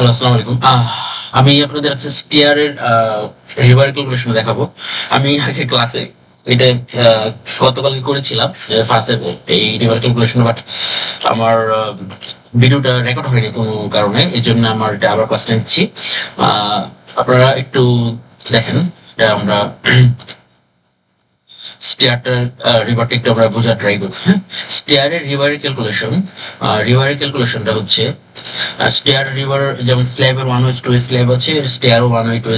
Hello, আসসালামু আলাইকুম। আমি আপনাদের আজকে স্টিয়ারের রিভার ক্যালকুলেশন দেখাবো। আমি আগে ক্লাসে এটা আহ, গতকালকে করেছিলাম ফার্স্টের এই রিভার ক্যালকুলেশন, বাট আমার ভিডিওটা রেকর্ড হয়নি কোনো কারণে, এই জন্য আমার এটা আবার ক্লাসটা নিচ্ছি। আহ, আপনারা একটু দেখেন, এটা আমরা স্টেয়ারটার রিভারটা একটু আমরা বোঝার ট্রাই করি। হ্যাঁ, স্টেয়ারের রিভারের ক্যালকুলেশনটা হচ্ছে স্টেয়ার রিভার, যেমন স্ল্যাবের ওয়ান ওয়ে টু স্ল্যাব আছে, স্টেয়ার ওয়ান ওয়ে টু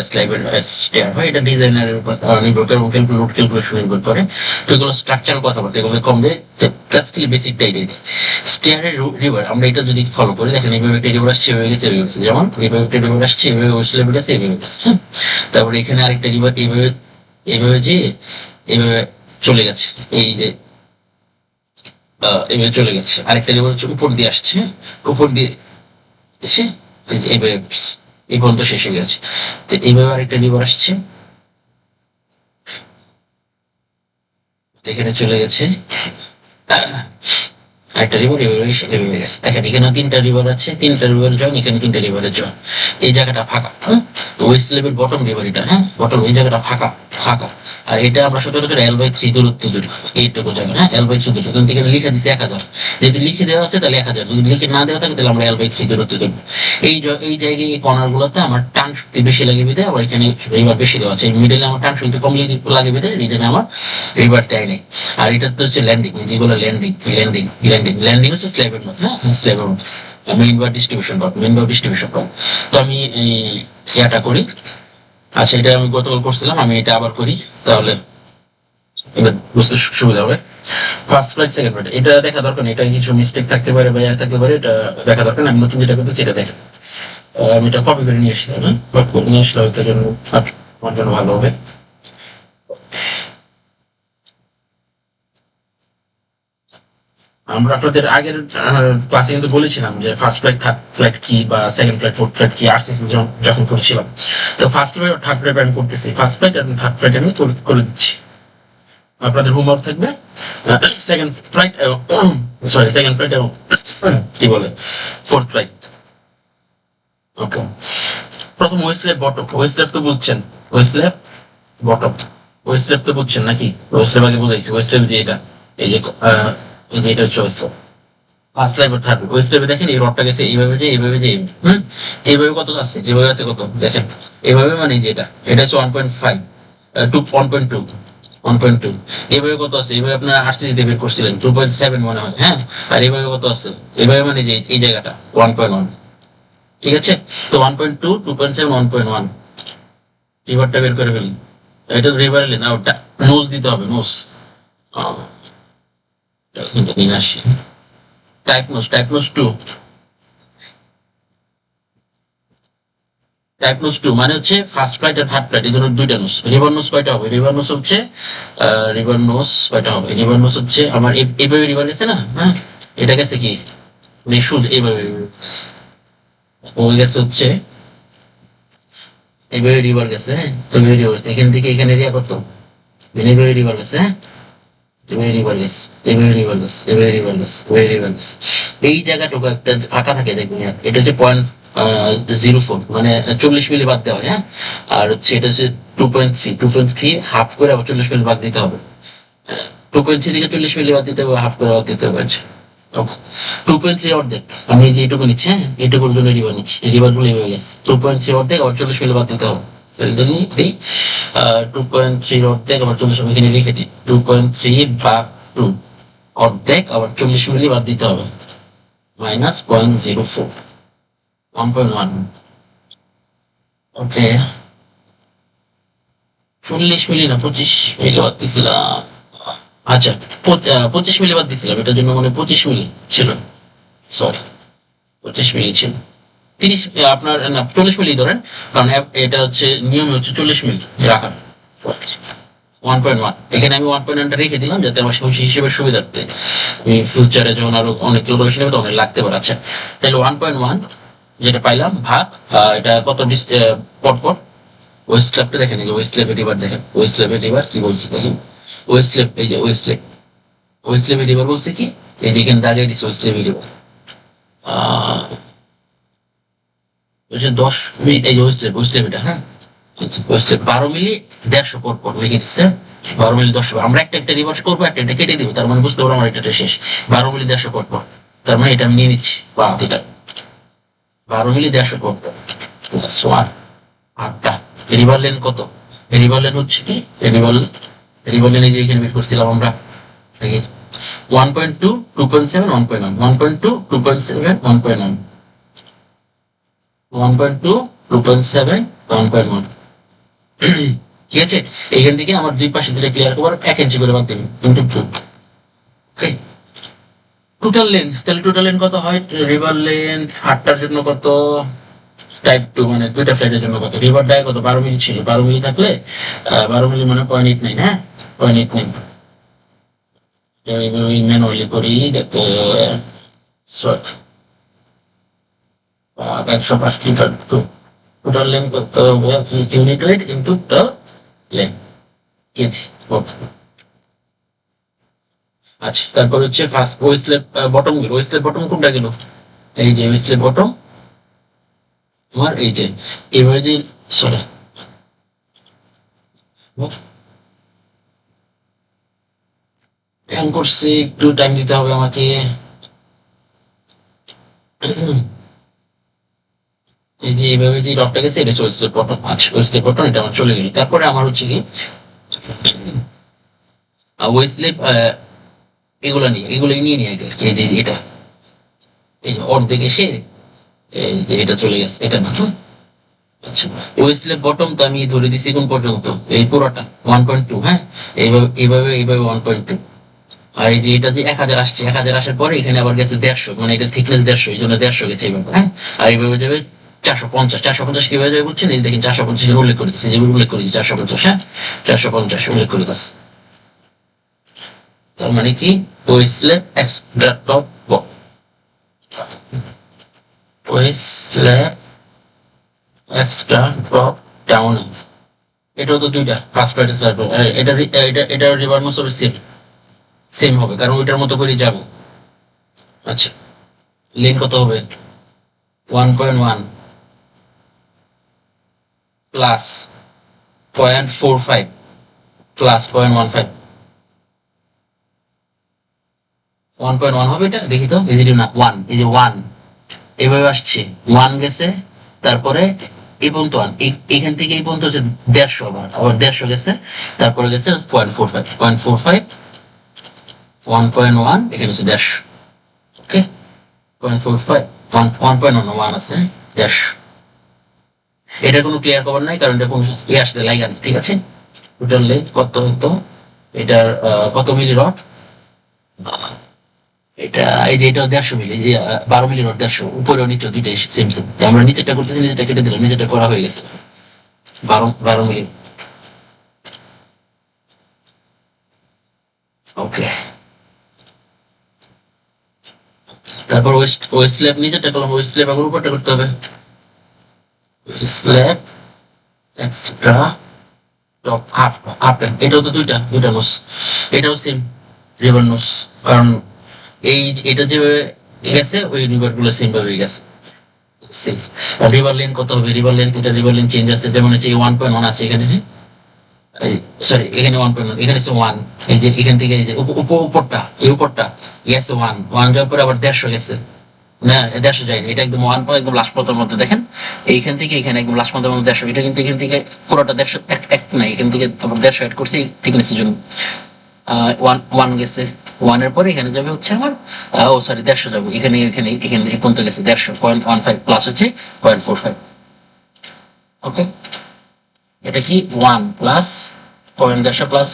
স্ল্যাবের স্টেয়ার হয়। এটা ডিজাইনারের উপর নির্ভর করে এবং লোড ক্যালকুলেশন নির্ভর করে। তো এগুলো স্ট্রাকচারাল কথাবার্তা, এগুলো কমবে, জাস্টলি বেসিকটাই দিয়ে দিই। স্টেয়ারের রিভার আমরা এটা যদি ফলো করি, দেখেন এইভাবে একটা রিভার আসছে, এভাবে গেছে, এভাবে গেছে, যেমন এইভাবে একটা রিভার আসছে, এভাবে ওই স্ল্যাবে গেছে, এভাবে গেছে। হ্যাঁ? তারপরে এখানে আরেকটা রিভার এইভাবে এইভাবে যে এইভাবে চলে গেছে, এই যে এইভাবে চলে গেছে। আরেকটা রিভার হচ্ছে উপর দিয়ে আসছে, উপর দিয়ে এসে এই যে এইভাবে এই পর্যন্ত শেষ হয়ে গেছে। তো এইভাবে আরেকটা রিভার আসছে, এখানে চলে গেছে। একটা রিভার এভাবে এভাবে গেছে। দেখেন এখানে তিনটা রিভার আছে, তিনটা রিভার জয়েন, এখানে তিনটা রিভারের জয়েন। এই জায়গাটা ফাঁকা। হ্যাঁ, তো ওয়েস্ট লেভেল বটম রিভার এটা। হ্যাঁ, বটম এই জায়গাটা ফাঁকা ফাঁকা। আর এটা আমরা সচরাচর L/3 দূরত্ব ধরি, এইটুকু জায়গা। হ্যাঁ, L/3 দূরত্ব, কিন্তু এখানে লিখে দিচ্ছে 1000। যেহেতু লিখে দেওয়া আছে তাহলে 1000, যদি লিখে না দেওয়া থাকে তাহলে আমরা L/3 দূরত্ব ধরবো। এই জায়গায় এই কর্নার গুলোতে আমার টান শক্তি বেশি লাগে বেঁধে, আবার এখানে রিভার বেশি দেওয়া আছে। এই মিডলে আমার টান শক্তি কম লাগে বেঁধে, রিজনে আমার রিভার দেয় নেই। আর এটা তো হচ্ছে ল্যান্ডিং, যেগুলো ল্যান্ডিং হচ্ছে স্ল্যাবের মধ্যে। হ্যাঁ, স্ল্যাবের মধ্যে মেইন বা ডিস্ট্রিবিউশন পার্ট। তো আমি এই ইয়াটা করি। আচ্ছা, এটা আমি গতকাল করছিলাম, আমি এটা আবার করি, তাহলে এবার বুঝতে সুবিধা হবে। ফার্স্ট ফ্লাইট, সেকেন্ড ফ্লাইট এটা দেখা দরকার নেই, এটা কিছু মিস্টেক থাকতে পারে বা ইয়া থাকতে পারে, এটা দেখা দরকার না। আমি নতুন যেটা করতেছি এটা দেখেন। আমি এটা কপি করে নিয়ে আসি, তাই না? কপি করে নিয়ে আসলে হয়তো জন্য আমার জন্য ভালো হবে। আমরা আপনাদের আগের ক্লাসে কিন্তু বলেছিলাম যে ফার্স্ট ফ্লাইট, থার্ড ফ্লাইট কি, বা সেকেন্ড ফ্লাইট, ফোর্থ ফ্লাইট কি, আরসিসি যখন করছিলাম। তো ফার্স্ট ফ্লাইট, থার্ড ফ্লাইট আমি করতেছি, ফার্স্ট ফ্লাইট এবং থার্ড ফ্লাইট আমি করে দিচ্ছি। আপনাদের হোমওয়ার্ক থাকবে সেকেন্ড ফ্লাইট এবং সেকেন্ড ফ্লাইট এবং কি বলে ফোর্থ ফ্লাইট। ওকে, প্রথম West lab bottom, West lab তো বুঝছেন, West lab bottom, West lab তো বুঝছেন নাকি? ওয়েস্ট ল্যাব আগে বুঝাইছি, ওয়েস্ট ল্যাব যে এটা, এই যে এই যে এটা হচ্ছে West lab. First life third ওই স্টেপে দেখেন, এই রডটা গেছে এইভাবে, যে এইভাবে, যে হুম, এইভাবে কত আছে, এইভাবে আছে কত দেখেন, এইভাবে মানে যে এটা হচ্ছে 1.5, 1.2, 1.2। এইভাবে কত আছে, এইভাবে আপনার আরসিসি দিয়ে বের করছিলেন 2.7 মনে হয়। হ্যাঁ, আর এইভাবে কত আছে, এইভাবে মানে যে এই জায়গাটা 1.1। ঠিক আছে, তো 1.2, 2.7, 1.1 রিভারটা বের করে ফেলি। এটা রিভার না, ওটা নোজ দিতে হবে, নোজ। দিন আসি, টাইপনোস টু, টাইপনোস টু মানে হচ্ছে ফার্স্ট ফ্লাইট আর থার্ড ফ্লাইট, এই জন্য দুইটা নোস। রিভার নোস কয়টা হবে? রিভার নোস হচ্ছে রিভার নোস কয়টা হবে? রিভার নোস হচ্ছে আমার এইভাবে রিভার গেছে না। হ্যাঁ, এটা গেছে কি শুধু এইভাবে গেছে। ও গেছে হচ্ছে এইভাবে রিভার গেছে। হ্যাঁ, এইভাবে রিভার গেছে, এখান থেকে এখানে এরিয়া কত, এইভাবে রিভার গেছে। হ্যাঁ, এইভাবে রিভার গেছে, এইভাবে রিভার গেছে, এইভাবে রিভার গেছে, এইভাবে রিভার গেছে। এই জায়গাটুকু একটা ফাঁকা থাকে দেখবেন, এটা হচ্ছে 0.04, মানে 40 মিলি বাদ দেওয়া হয়। হ্যাঁ, আর হচ্ছে এটা হচ্ছে 2.3, 2.3 হাফ করে আবার 40 মিলি বাদ দিতে হবে। 2.3 থেকে 40 মিলি বাদ দিতে হবে, হাফ করে বাদ দিতে হবে। আচ্ছা, 2.3 অর্ধেক, আমি এই যে এইটুকু নিচ্ছি। হ্যাঁ, এইটুকুর জন্য রিভার নিচ্ছি, এই রিভার গুলো এভাবে গেছে। 2.3 অর্ধেক আবার 40 মিলি বাদ দিতে হবে। তাহলে যদি দিই 2.3 অর্ধেক আবার 40 মিলি, এখানে লিখে দিই 2.3 বা 2 অর্ধেক আবার 40 মিলি বাদ দিতে হবে, মাইনাস 0.04, 1.1। ওকে, 40 মিলি না 25 মিলি বাদ দিছিলাম। আচ্ছা, 25 মিলি বাদ দিছিলাম, এটার জন্য মানে 25 মিলি ছিল, সরি 25 মিলি ছিল। 30 আপনার না 40 মিলি ধরেন, কারণ এটা হচ্ছে নিয়ম হচ্ছে 40 মিলি রাখার। 1.1, এখানে আমি 1.1টা রেখে দিলাম যাতে আমার হিসেবের সুবিধার্থে আমি ফিউচারে যখন আরো অনেক ক্যালকুলেশন হবে তখন লাগতে পারে। আচ্ছা, তাহলে 1.1 যেটা পাইলাম ভাগ এটা কত পরপর ওয়েস্ট ল্যাবটা দেখেন, এই যে ওয়েস্ট ল্যাবের রিভার দেখেন, ওয়েস্ট ল্যাবের রিভার কি বলছে দেখেন। ওয়েস্ট ল্যাব, এই যে ওয়েস্ট ল্যাব, ওয়েস্ট ল্যাবের রিভার বলছে কি, এই যে এখানে দাগিয়ে দিচ্ছে ওয়েস্ট ল্যাবের রিভার। হচ্ছে 10 মিলি, এই যে ওয়েস্টলেপ এটা, হ্যাঁ ওয়েস্টলেপ 12 মিলি 150 পর পর লিখে দিচ্ছে। 12 মিলি 10, আমরা একটা একটা রিভার্স করবো, একটা একটা কেটে দিব, তার মানে বুঝতে পারবো আমার এটা শেষ। 12 মিলি 150 পর পর, তার মানে এটা আমি নিয়ে নিচ্ছি বা এটা 12 মিলি 150 পর পর প্লাস 8টা। রিভার লেন কত? রিভার লেন হচ্ছে কি, রিভার লেন এই যে এখানে বের করছিলাম আমরা 1.2, 2.7, 1.1, 1.2, 2.7, 1.1, 1.2, 2.7, 1.1। ঠিক আছে, এখান থেকে আমার দুই পাশে দুটো ক্লিয়ার করবার 1 ইঞ্চি করে বাদ দিবেন ইন্টু 2। ওকে, টোটাল লেন্থ, তাহলে টোটাল লেন্থ কত হয়? রিভার লেন্থ 8টার জন্য কত, টাইপ 2 মানে দুইটা ফ্লাইটের জন্য কত? রিভার ডায় কত 12 মিলি ছিল, 12 মিলি থাকলে 12 মিলি মানে 0.89, হ্যাঁ 0.89। এইভাবে ম্যানুয়ালি করি যাতে সরি 105 টোটাল লেন্থ করতে হবে unit wait into total length KG. আচ্ছা, তারপর হচ্ছে ফার্স্ট ওয়েস্টলেপ বটম গেল। ওয়েস্টলেপ বটম কোনটা গেল? এই যে ওয়েস্টলেপ বটম আমার এই যে এভাবে যে সরি হ্যাং করছে, একটু টাইম দিতে হবে আমাকে। এই যে এইভাবে যে রফটা গেছে এটা ওয়েস্টলেপ বটম। আচ্ছা ওয়েস্টলেপ বটম এটা আমার চলে গেল। তারপরে আমার হচ্ছে কি ওয়েস্টলেপ এগুলা নিয়ে এগুলোই নিয়ে নিয়ে আগে এই যে এটা এই যে অর্ধেক এসে এই যে এটা চলে গেছে, এটা না। আচ্ছা, ওয়েস্টলেপ বটম তো আমি ধরে দিছি কোন পর্যন্ত, এই পুরোটা 1.2, হ্যাঁ এইভাবে এইভাবে এইভাবে 1.2। আর এই যে এটা যে 1000 আসছে, 1000 আসার পরে এখানে আবার গেছে 150, মানে এটা থিকনেস 150, এই জন্য 150 গেছে এইভাবে, হ্যাঁ। আর এইভাবে যাবে 450, 450 কিভাবে যাবে বলছেন, এই দেখেন 450 উল্লেখ করে দিচ্ছে, যেগুলো উল্লেখ করে দিচ্ছে 450, হ্যাঁ 450 উল্লেখ করে দিচ্ছে। তার মানে কি ওয়েস্টলেপ এক্সট্রা টপ ওয়েস্টলেপ এক্সট্রা ড্রপ ডাউন, এটাও তো দুইটা ফার্স্ট প্রাইস সার্ভে। এটা এটা এটা রিভার মোস হবে সেম, সেম হবে কারণ ওইটার মতো করেই যাবে। আচ্ছা, লেন কত হবে? 1.1 প্লাস 0.45 প্লাস 0.15, 1.1 হবে। এটা দেখি তো, এই যে না 1, এই যে 1 এইভাবে আসছে, 1 গেছে, তারপরে এই পর্যন্ত 1, এখান থেকে এই পর্যন্ত হচ্ছে 150, আবার আবার 150 গেছে, তারপরে গেছে 0.45, 0.45, 1.1, এখানে হচ্ছে 150। ওকে, 0.45, 1.1 আছে 150। এটা কোনো ক্লিয়ার খবর নাই কারণ এটা কোনো আসতে লাগে না, ঠিক আছে। টোটাল লেন্থ কত হতো এটার, কত মিলি রড? এটা এই যে এটা 150 মিলি, যে 12 মিলি রড 150, উপরেও নিচে দুইটাই সেম সেম। আমরা নিচেরটা করতেছি, নিচেরটা কেটে দিলাম, নিচেরটা করা হয়ে গেছে 12 মিলি। ওকে, তারপর ওয়েস্ট স্ল্যাব নিচেরটা করলাম, ওয়েস্ট স্ল্যাব আবার উপরটা করতে হবে। Slab extra top up up, এটাও তো দুইটা দুইটা নোস, এটাও সেম রিভার নোস, কারণ এই এটা যেভাবে গেছে ওই রিভার গুলো সেম ভাবে গেছে। রিভার লেন কত হবে? রিভার লেন, এটা রিভার লেন চেঞ্জ আছে, যেমন হচ্ছে 1.1 আছে এখানে, সরি এখানে 1.1, এখানে 1, এই যে এখান থেকে এই যে উপরটা, এই উপরটা গেছে 1 যাওয়ার পরে আবার 150 গেছে, না 150 যায়নি, এটা একদম 1 পর একদম লাস্ট পর্যন্ত মধ্যে দেখেন, এইখান থেকে এখানে একদম লাস্ট পর্যন্ত 150, এটা কিন্তু এখান থেকে পুরোটা 150 এক নাই, এখান থেকে আবার 150 অ্যাড করছি থিকনেসের জন্য। 1 গেছে, 1 এর পরে এখানে যাবে হচ্ছে আমার ও সরি 150 যাবে, এখানে এখানে এখানে এই পর্যন্ত গেছে 150, 0.15 প্লাস হচ্ছে 0.45। ওকে, এটা কি 1 প্লাস 0.1 প্লাস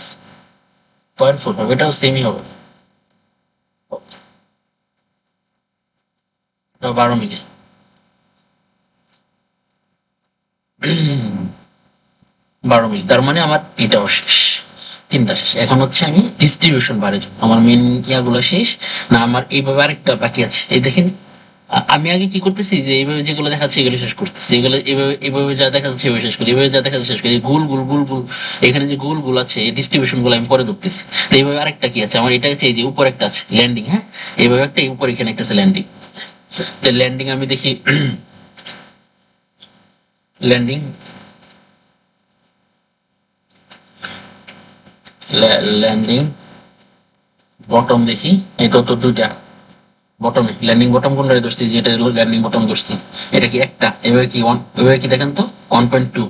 0.45, এটাও সেমই হবে, এটা 12 মিলি। 12 মিলি, তার মানে আমার এটাও শেষ, তিনটা শেষ। এখন হচ্ছে আমি ডিস্ট্রিবিউশন বারে যাবো, আমার মেন ইয়াগুলো শেষ না, আমার এইভাবে আরেকটা বাকি আছে। এই দেখেন আমি আগে কি করতেছি, যে এইভাবে যেগুলো দেখাচ্ছে এগুলো শেষ করতেছি, এগুলো এইভাবে এইভাবে যা দেখা যাচ্ছে এভাবে শেষ করি, এইভাবে যা দেখা যাচ্ছে শেষ করি, গুল গুল গুল গুল, এখানে যে গুল গুল আছে এই ডিস্ট্রিবিউশন গুলো আমি পরে ধরতেছি। তো এইভাবে আরেকটা কি আছে আমার, এটা হচ্ছে এই যে উপর একটা আছে ল্যান্ডিং, হ্যাঁ এইভাবে একটা, এই উপর এখানে একটা আছে ল্যান্ডিং। তো ল্যান্ডিং আমি দেখি ল্যান্ডিং ল্যান্ডিং বটম দেখি, এই তো দুইটা বটমে ল্যান্ডিং বটম কোনটা ধরছি, যেটা ল্যান্ডিং বটম ধরছি, এটা কি একটা, এভাবে কি ওয়ান, এভাবে কি দেখেন তো 1.2,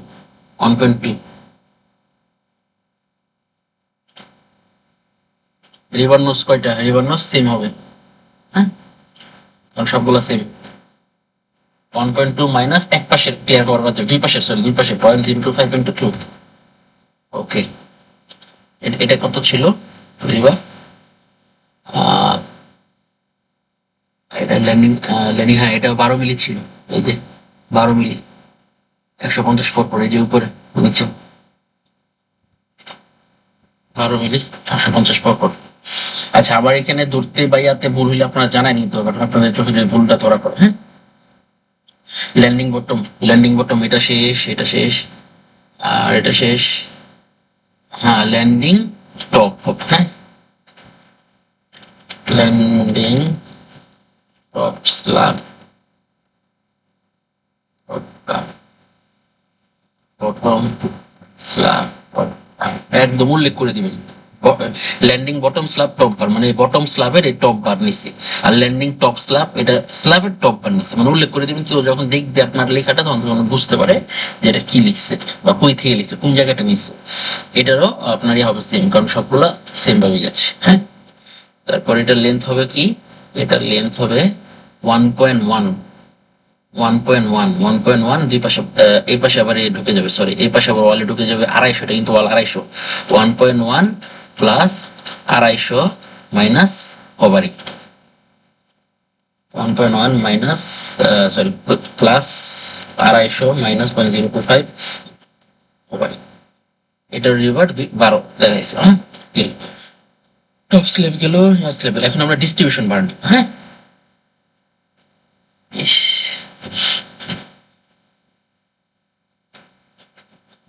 1.2 রিভার নোস কয়টা, রিভার নোস সেম হবে, হ্যাঁ কারণ সবগুলো সেম। 1.2 মাইনাস এক পাশের ক্লিয়ার করার পাচ্ছে, দুই পাশের সরি দুই পাশে 0.025 2। ওকে, এটা কত ছিল রিভার, এটা ল্যান্ডিং, ল্যান্ডিং হ্যাঁ এটা 12 মিলি ছিল, এই যে 12 মিলি, 150 ফুট পরে যে উপরে নিচে 12 মিলি 150 ফুট। আচ্ছা আবার এখানে ধরতে বা ইয়াতে ভুল হইলে আপনারা জানাই তো, আপনাদের চোখে যদি ভুলটা ধরা পড়ে, হ্যাঁ। ল্যান্ডিং বটম, ল্যান্ডিং বটম এটা শেষ, এটা শেষ, আর এটা শেষ, হ্যাঁ ল্যান্ডিং টপ, হ্যাঁ landing top slab, bottom slab, একদম উল্লেখ করে দিবেন ল্যান্ডিং বটম স্ল্যাব টপ বার, মানে বটম স্ল্যাবের এই টপ বার নিচ্ছে, আর ল্যান্ডিং টপ স্ল্যাব এটা স্ল্যাবের টপ বার নিচ্ছে, মানে উল্লেখ করে দিবেন, কেউ যখন দেখবে আপনার লেখাটা তখন যখন বুঝতে পারে যে এটা কি লিখছে বা কই থেকে লিখছে, কোন জায়গাটা নিচ্ছে। এটারও আপনারই হবে সেম, কারণ সবগুলা সেম ভাবে গেছে, হ্যাঁ। তারপর এটার লেন্থ হবে কি, এটার লেন্থ হবে 1.1, 1.1, 1.1, দুই পাশে এই পাশে আবার এ ঢুকে যাবে, সরি এই পাশে আবার ওয়ালে ঢুকে যাবে 250, এটা কিন্তু ওয়াল 250, 1.1 plus 250 minus covering, 1.1 minus sorry plus 250 minus 0.025 covering, এটার রিভার 12 দেখাইছে, হ্যাঁ। টপ স্ল্যাব গেল, স্ল্যাব, এখন আমরা ডিস্ট্রিবিউশন বাড়ানো, হ্যাঁ। ইস,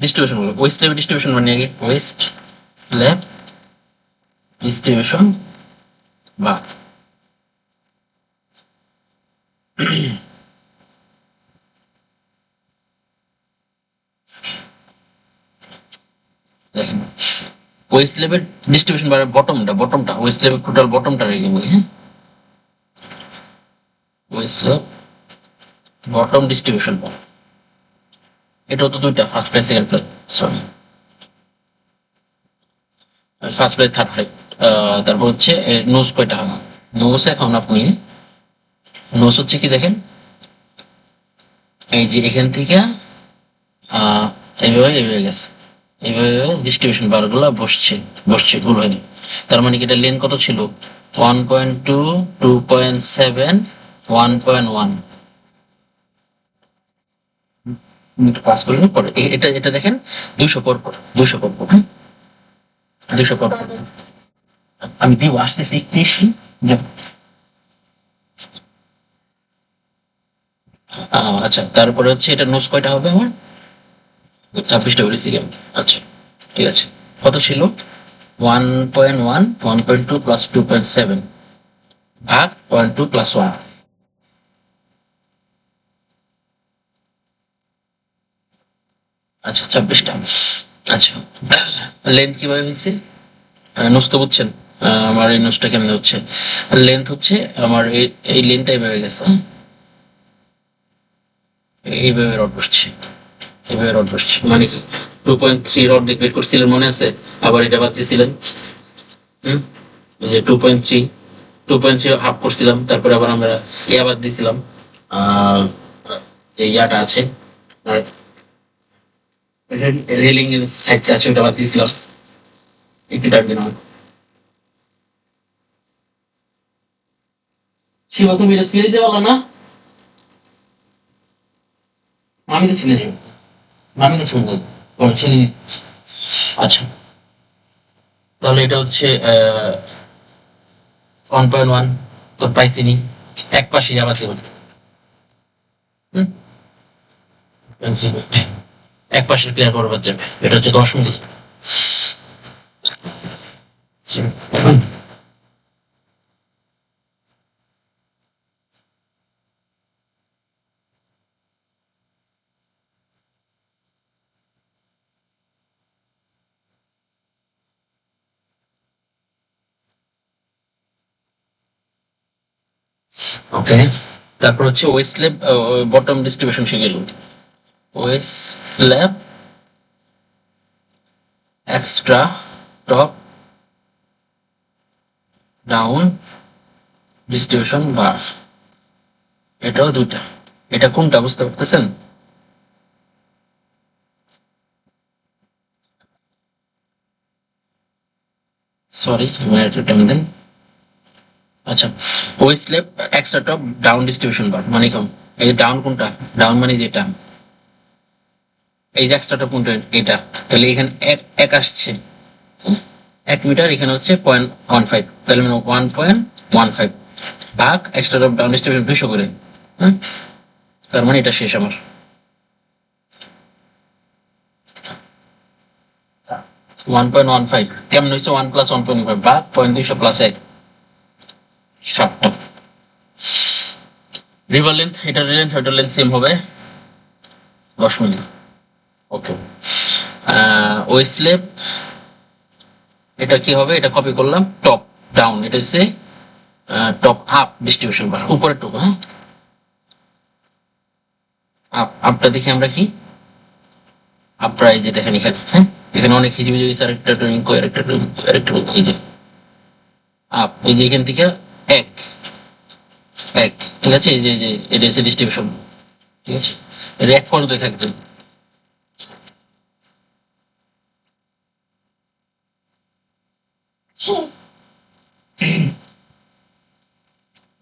ডিস্ট্রিবিউশন বলবো, ওয়েস্ট স্ল্যাব ডিস্ট্রিবিউশন মানে আগে ওয়েস্ট স্ল্যাব ডিস্ট্রিবিউশন বা দেখেন ওয়েস্ট লেভেল ডিস্ট্রিবিউশন বারে বটমটা ওয়েস্ট লেভেল টোটাল বটমটা রেখে বলি, হ্যাঁ West level bottom distribution bar, এটা তো দুইটা, first place second place, sorry first place third place. তারপর হচ্ছে নোজ কয়টা হবে, নোজ এখন আপনি নোজ হচ্ছে কি দেখেন, এই যে এখান থেকে এইভাবে এইভাবে গেছে, এইভাবে ডিস্ট্রিবিউশন বার গুলা বসছে বসছে ভুল হয়নি। তার মানে কি এটা লেন কত ছিল, 1.2, 2.7, 1.1, পাস করলে পরে এটা এটা দেখেন 200 পর পর 200 পর পর, হ্যাঁ 200 পর পর আমি দিব, আসতেছি একটু এসি। আচ্ছা তারপরে হচ্ছে এটা নোস কয়টা হবে আমার, 26টা বলেছি কেন, আচ্ছা ঠিক আছে। কত ছিল, 1.1, 1.2 প্লাস 2.7 ভাগ 0.2 প্লাস 1, আচ্ছা 26টা। আচ্ছা লেন্থ কিভাবে হয়েছে, নোস তো বুঝছেন, আমার এই নোসটা কেমনে হচ্ছে, লেন্থ হচ্ছে আমার এই লেন্থটা এইভাবে গেছে, এইভাবে রড বসছে, এইভাবে রড বসছে, মানে কি 2.3 রড দিয়ে বের করছিলেন মনে আছে, আবার এটা বাদ দিয়েছিলেন, হুম যে 2.3, 2.3 হাফ করছিলাম, তারপরে আবার আমরা ইয়া বাদ দিয়েছিলাম, আহ যে ইয়াটা আছে রেলিং এর সাইডটা আছে ওটা বাদ দিয়েছিলাম, একটু ডাকবে না শিবা, তুমি এটা ছেড়ে দিতে পারলো না, আমি তো ছেড়ে দেবো, আমি তো ছেড়ে দেবো, ছেড়ে দিই। আচ্ছা তাহলে এটা হচ্ছে 1.1, তোর পাইছিনি, এক পাশে আবার দেবেন, হুম এক পাশে ক্লিয়ার করবার যাবে, এটা হচ্ছে 10 মিলি। ওকে, তারপর হচ্ছে ওয়েস্ট স্ল্যাব বটম ডিস্ট্রিবিউশন শিখে গেল। Waist slab extra top down distribution bar, এটাও দুইটা। এটা কোনটা বুঝতে পারতেছেন? সরি, একটু টাইম দেন। আচ্ছা, waist slab extra top down distribution bar মানে কম। এই যে ডাউন কোনটা? ডাউন মানে যেটা, এই যে এক্সট্রা টপ কোনটা? এটা। তাহলে এখানে এক আসছে 1 মিটার, এখানে হচ্ছে 0.15, তাহলে মানে 1.15 ভাগ এক্সট্রা টপ ডাউন ডিস্ট্রিবিউশন 200 করে। হ্যাঁ, তার মানে এটা শেষ আমার। 1.15 কেমন হয়েছে? 1 প্লাস 1.5 ভাগ 0.200 প্লাস 1, 7টা। রিভার লেন্থ, এটার লেন্থ ওটার লেন্থ সেম হবে 10 মিলি। ওকে, ওই স্লেব এটা কি হবে? এটা কপি করলাম, টপ ডাউন, এটা হচ্ছে টপ আপ ডিস্ট্রিবিউশন বার, উপরের টুকু। হ্যাঁ, আপ, আপটা দেখি আমরা কি আপরা, এই যে দেখেন এখানে। হ্যাঁ, এখানে অনেক হিজিবিজি হয়েছে, আরেকটা টুইঙ্কো, আরেকটা টুইঙ্কো, আরেকটা টুইঙ্কো, এই যে আপ, এই যে এখান থেকে এক এক, ঠিক আছে? এই যে এটা হচ্ছে ডিস্ট্রিবিউশন, ঠিক আছে? এটা এক পর্যায়ে থাকবে।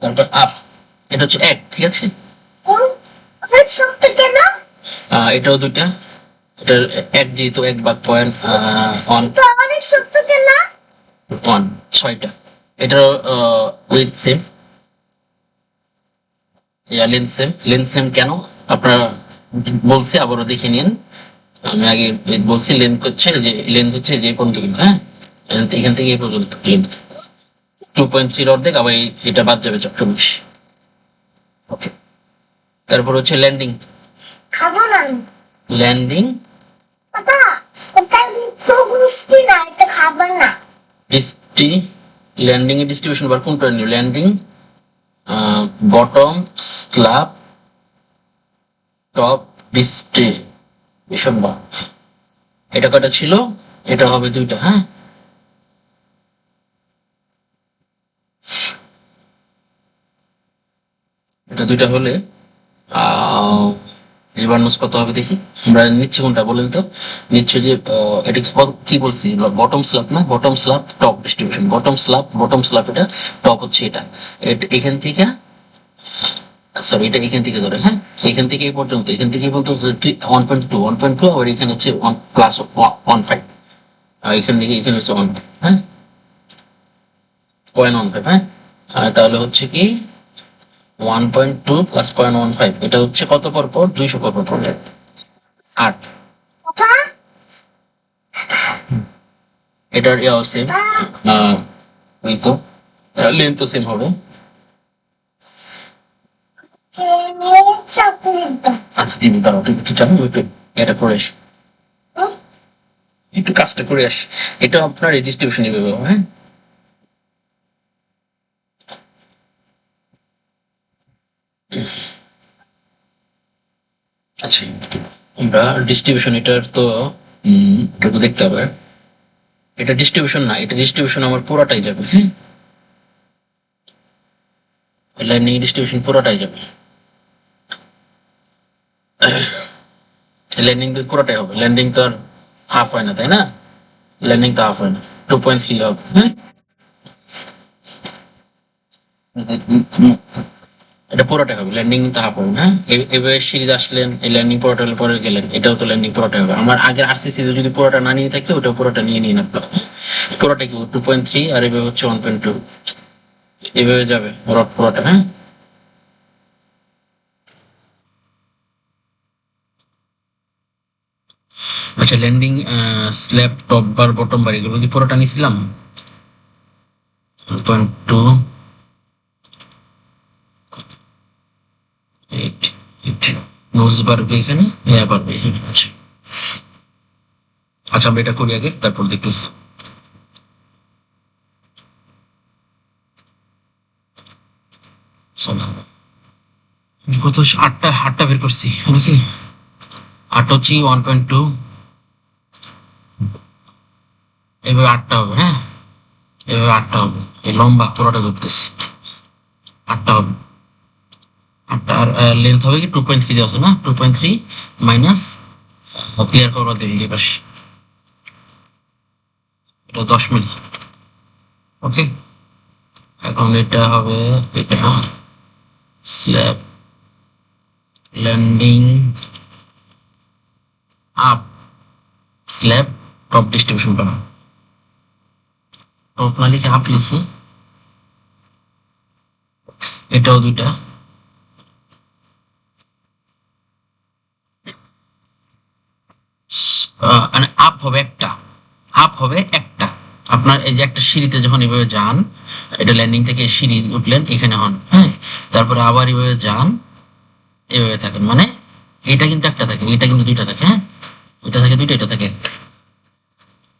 তারপর আপ, এটা হচ্ছে এক, ঠিক আছে? এটাও দুইটা। এটার এক, যেহেতু এক ভাগ পয়েন্ট ওয়ান ওয়ান, 6টা। এটার with same, length same. Length same কেন আপনারা বলছি, আবারও দেখে নিন। আমি আগে বলছি লেন্থ হচ্ছে যে, লেন্থ হচ্ছে যে পর্যন্ত, কিন্তু হ্যাঁ, এখান থেকে এই পর্যন্ত লেন্থ 2.3 অর্ধেক, আবার এটা বাদ যাবে 24। ওকে, তারপর হচ্ছে ল্যান্ডিং। খাবো না ল্যান্ডিং, ল্যান্ডিং এর ডিস্ট্রিবিউশন বার কোনটা new? Landing bottom slab top distribution bar, এটা কয়টা ছিল? এটা হবে দুইটা। হ্যাঁ, এটা দুইটা হলে রিভার কত হবে দেখি। আমরা নিচ্ছি কোনটা বলেন তো? নিচ্ছে যে এটা কি বলছি? বটম স্ল্যাব না, bottom slab top distribution, bottom slab এটা, টপ হচ্ছে এটা। এখান থেকে, সরি, এটা এখান থেকে ধরে, হ্যাঁ, এখান থেকে এই পর্যন্ত, এখান থেকে এই পর্যন্ত 1.2, আবার এখানে হচ্ছে 1 প্লাস 1.5, আর এখান থেকে এখানে হচ্ছে 1, হ্যাঁ, 0.15। হ্যাঁ, তাহলে হচ্ছে কি 1.2 প্লাস 0.15, এটা হচ্ছে কত পর পর? 200 পর পর, 8। এটার ইয়াও সেম, ওই তো লেন্থ তো সেম হবে। আচ্ছা দিদি, দাঁড়াও, তুমি একটু জানো, একটু এটা করে আসি, একটু কাজটা করে আসি। এটা আপনার এই ডিস্ট্রিবিউশন এভাবে, হ্যাঁ। আচ্ছা, আমরা ডিস্ট্রিবিউশন, এটার তো এটা তো দেখতে হবে। এটা ডিস্ট্রিবিউশন না, এটা ডিস্ট্রিবিউশন আমার পুরোটাই যাবে। হ্যাঁ, লাইনিং ডিস্ট্রিবিউশন পুরোটাই যাবে, ল্যান্ডিং তো পুরোটাই হবে। ল্যান্ডিং তো আর হাফ হয় না, তাই না? ল্যান্ডিং তো হাফ হয় না, 2.3 হবে। হ্যাঁ, এটা পুরোটাই হবে, ল্যান্ডিং তো হাফ হবে। হ্যাঁ, এভাবে সিরিজ আসলেন, এই ল্যান্ডিং পুরোটা হলে পরে গেলেন, এটাও তো ল্যান্ডিং পুরোটাই হবে। আমার আগের আরসিসি যদি পুরোটা না নিয়ে থাকে, ওটা পুরোটা নিয়ে নিন আপনার। পুরোটা কি 2.3, আর এভাবে হচ্ছে 1.2, এভাবে যাবে রড পুরোটা। হ্যাঁ, আচ্ছা, landing slab top bar bottom bar এগুলো কি পুরোটা নিয়েছিলাম? 1.2, 8, 8 নোজ বাড়বে এখানে, হ্যাঁ বাড়বে এখানে। আচ্ছা, আচ্ছা, আমরা এটা করি আগে, তারপর দেখতেছি। চলো। কত আটটা বের করছি নাকি? 8 হচ্ছে 1.2, এভাবে 8টা হবে। হ্যাঁ, এভাবে 8টা হবে। এই লম্বা পুরোটা ধরতেছি, 8টা হবে। 8টার লেন্থ হবে কি 2.3 আছে না, 2.3 মাইনাস ক্লিয়ার করবার দেবে এই পাশে, এটা 10 মিলি। ওকে, এখন এটা হবে, এটা slab landing up, slab top distribution করা, টপ না লিখে আপ লিখি। এটাও 2টা, মানে আপ হবে একটা, আপ হবে একটা। আপনার এই যে একটা সিঁড়িতে যখন এভাবে যান, এটা ল্যান্ডিং থেকে সিঁড়ি উঠলেন এখানে হন, হ্যাঁ, তারপরে আবার এভাবে যান, এভাবে থাকেন, মানে এটা কিন্তু একটা থাকে, এটা কিন্তু 2টা থাকে। হ্যাঁ, এটা থাকে 2টা, এটা থাকে একটা।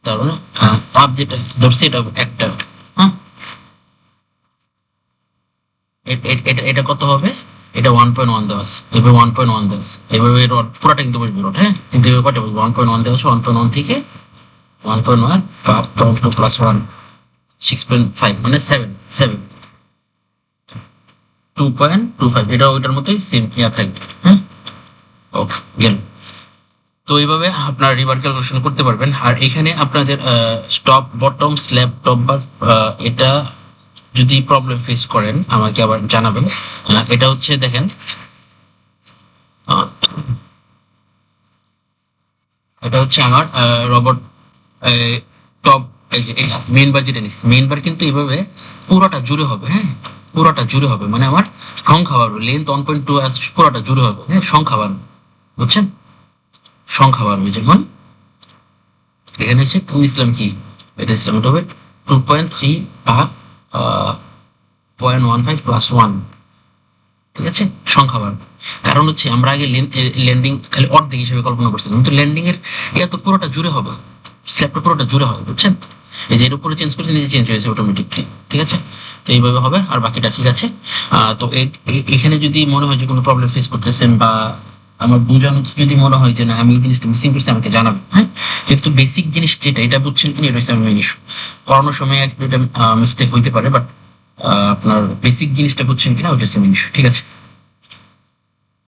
তার মানে আপ যেটা ধরছি এটা একটা। হ্যাঁ, এটা কত হবে? এটা 1.1 দেওয়া আছে, এভাবে 1.1 দেওয়া আছে, এভাবে রড পুরোটা কিন্তু বসবে রড। হ্যাঁ, কিন্তু এভাবে কটা বসবে? 1.1 দেওয়া আছে, 1.1 থেকে 1.1 2 প্লাস 1 6.5 মানে 7 2.25, এটা ওইটার মতোই সেম ইয়া থাকবে। হ্যাঁ, ওকে, গেল। তো এইভাবে আপনার রিভার ক্যালকুলেশন করতে পারবেন। আর এখানে আপনাদের টপ বটম স্ল্যাব টপ বার, এটা যদি প্রবলেম ফেস করেন আমাকে আবার জানাবেন। এটা হচ্ছে দেখেন, এটা হচ্ছে আমার রবট টপ, এই যে মেন বার যেটা নিচ্ছি, মেন বার কিন্তু এইভাবে পুরোটা জুড়ে হবে। হ্যাঁ, পুরোটা জুড়ে হবে, মানে আমার সংখ্যা বাড়বে, লেন্থ 1.2 পুরোটা জুড়ে হবে। হ্যাঁ, সংখ্যা বাড়বে, বুঝছেন? সংখ্যা বাড়বে। যেমন এখানে হচ্ছে ইসলাম কি, এটা ইসলাম, এটা হবে 2.3 বা 0.15 প্লাস 1। ঠিক আছে, সংখ্যা বাড়বে। কারণ হচ্ছে আমরা আগে ল্যান্ডিং খালি অর্ধেক হিসেবে কল্পনা করছিলাম, কিন্তু ল্যান্ডিং এর এটা তো পুরোটা জুড়ে হবে, স্ল্যাবটা পুরোটা জুড়ে হবে, বুঝছেন? এই যে এর উপরে চেঞ্জ করছে, নিজে চেঞ্জ হয়েছে অটোমেটিকলি। ঠিক আছে, তো এইভাবে হবে। আর বাকিটা ঠিক আছে। তো এখানে যদি মনে হয় যে কোনো প্রবলেম ফেস করতেছেন বা আমার বোঝানো যদি মনে হয় যে না আমি এই জিনিসটা মিসিং করছি, আমাকে জানাবেন। হ্যাঁ, যেহেতু বেসিক জিনিস যেটা, এটা বুঝছেন কিনা এটা হচ্ছে আমার মেন ইস্যু। করানোর সময় একটা মিস্টেক হইতে পারে, বাট আপনার বেসিক জিনিসটা বুঝছেন কিনা ওইটা হচ্ছে মেন ইস্যু। ঠিক আছে।